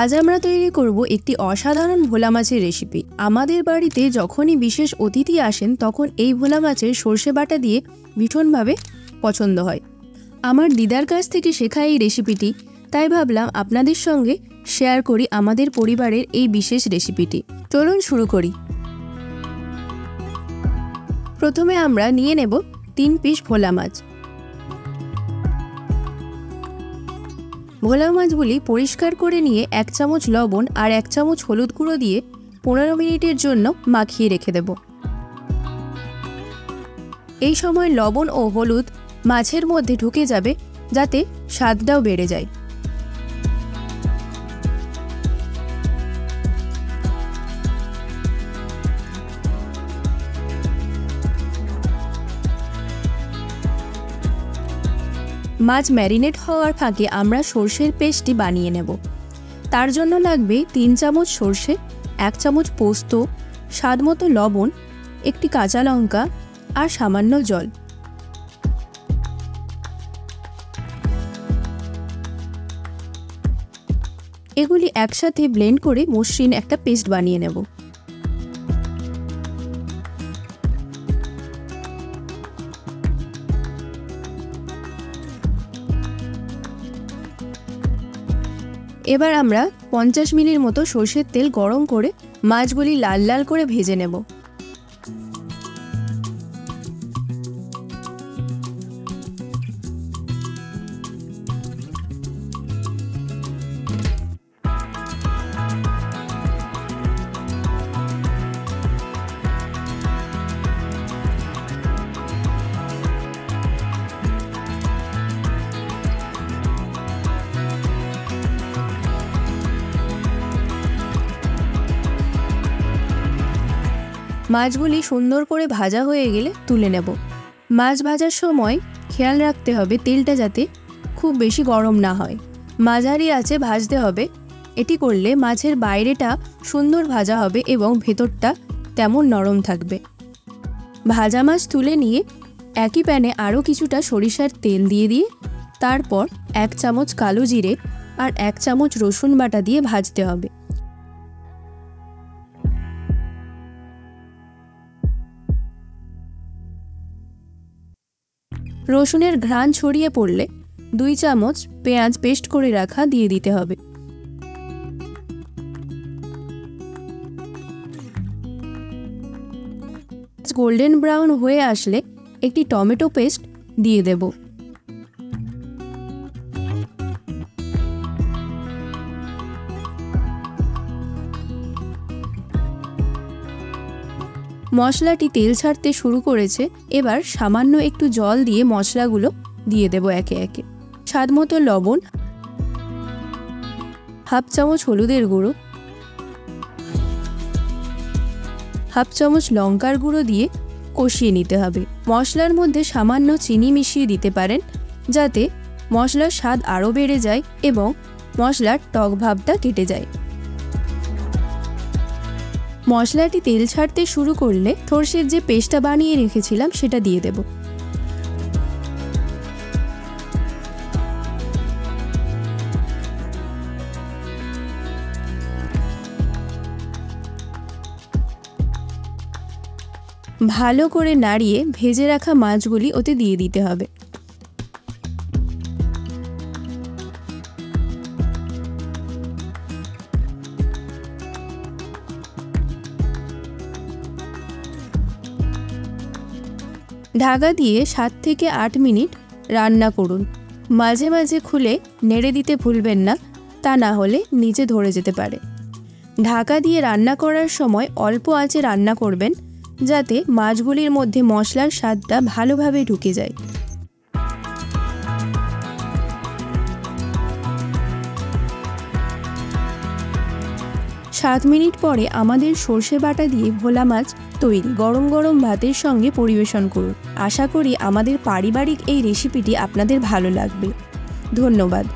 আজ আমরা তৈরি করব একটি অসাধারণ ভোলা মাছের রেসিপি। আমাদের বাড়িতে যখনই বিশেষ অতিথি আসেন তখন এই ভোলা মাছের সর্ষে বাটা দিয়ে ভীষণভাবে পছন্দ হয়। আমার দিদার কাছ থেকে শেখা এই রেসিপিটি, তাই ভাবলাম আপনাদের সঙ্গে শেয়ার করি আমাদের পরিবারের এই বিশেষ রেসিপিটি। চলুন শুরু করি। প্রথমে আমরা নিয়ে নেব 3 পিস ভোলা মাছ। ভোলা মাছগুলি পরিষ্কার করে নিয়ে 1 চামচ লবণ আর 1 চামচ হলুদ গুঁড়ো দিয়ে 15 মিনিটের জন্য মাখিয়ে রেখে দেব। এই সময় লবণ ও হলুদ মাছের মধ্যে ঢুকে যাবে, যাতে স্বাদটাও বেড়ে যায়। মাছ ম্যারিনেট হওয়ার ফাঁকে আমরা সর্ষের পেস্টটি বানিয়ে নেব। তার জন্য লাগবে 3 চামচ সর্ষে, 1 চামচ পোস্ত, স্বাদমতো লবণ, একটি কাঁচা লঙ্কা আর সামান্য জল। এগুলি একসাথে ব্লেন্ড করে মসৃণ একটা পেস্ট বানিয়ে নেব। এবার আমরা 50 মিনিট মতো সর্ষের তেল গরম করে মাছগুলি লাল লাল করে ভেজে নেব। মাছগুলি সুন্দর করে ভাজা হয়ে গেলে তুলে নেব। মাছ ভাজার সময় খেয়াল রাখতে হবে তেলটা যাতে খুব বেশি গরম না হয়, মাঝারি আঁচে ভাজতে হবে। এটি করলে মাছের বাইরেটা সুন্দর ভাজা হবে এবং ভেতরটা তেমন নরম থাকবে। ভাজা মাছ তুলে নিয়ে একই প্যানে আরও কিছুটা সরিষার তেল দিয়ে তারপর 1 চামচ কালো জিরে আর 1 চামচ রসুন বাটা দিয়ে ভাজতে হবে। রসুনের ঘ্রাণ ছড়িয়ে পড়লে 2 চামচ পেঁয়াজ পেস্ট করে রাখা দিয়ে দিতে হবে। গোল্ডেন ব্রাউন হয়ে আসলে একটি টমেটো পেস্ট দিয়ে দেব। মশলাটি তেল ছাড়তে শুরু করেছে। এবার সামান্য একটু জল দিয়ে মশলাগুলো দিয়ে দেব একে একে। স্বাদমতো লবণ, 1/2 চামচ হলুদের গুঁড়ো, 1/2 চামচ লঙ্কার গুঁড়ো দিয়ে কষিয়ে নিতে হবে। মশলার মধ্যে সামান্য চিনি মিশিয়ে দিতে পারেন, যাতে মশলার স্বাদ আরও বেড়ে যায় এবং মশলার টক ভাবটা কেটে যায়। মশলাটি তেল ছাড়তে শুরু করলে সর্ষের যে পেস্টটা বানিয়ে রেখেছিলাম সেটা দিয়ে দেব। ভালো করে নাড়িয়ে ভেজে রাখা মাছগুলি ওতে দিয়ে দিতে হবে। ঢাকা দিয়ে 7 থেকে 8 মিনিট রান্না করুন। মাঝে মাঝে খুলে নেড়ে দিতে ভুলবেন না, তা না হলে নিচে ধরে যেতে পারে। ঢাকা দিয়ে রান্না করার সময় অল্প আঁচে রান্না করবেন, যাতে মাছগুলির মধ্যে মশলার স্বাদটা ভালোভাবে ঢুকে যায়। 7 মিনিট পরে আমাদের সর্ষে বাটা দিয়ে ভোলা মাছ তৈরি। গরম গরম ভাতের সঙ্গে পরিবেশন করুন। আশা করি আমাদের পারিবারিক এই রেসিপিটি আপনাদের ভালো লাগবে। ধন্যবাদ।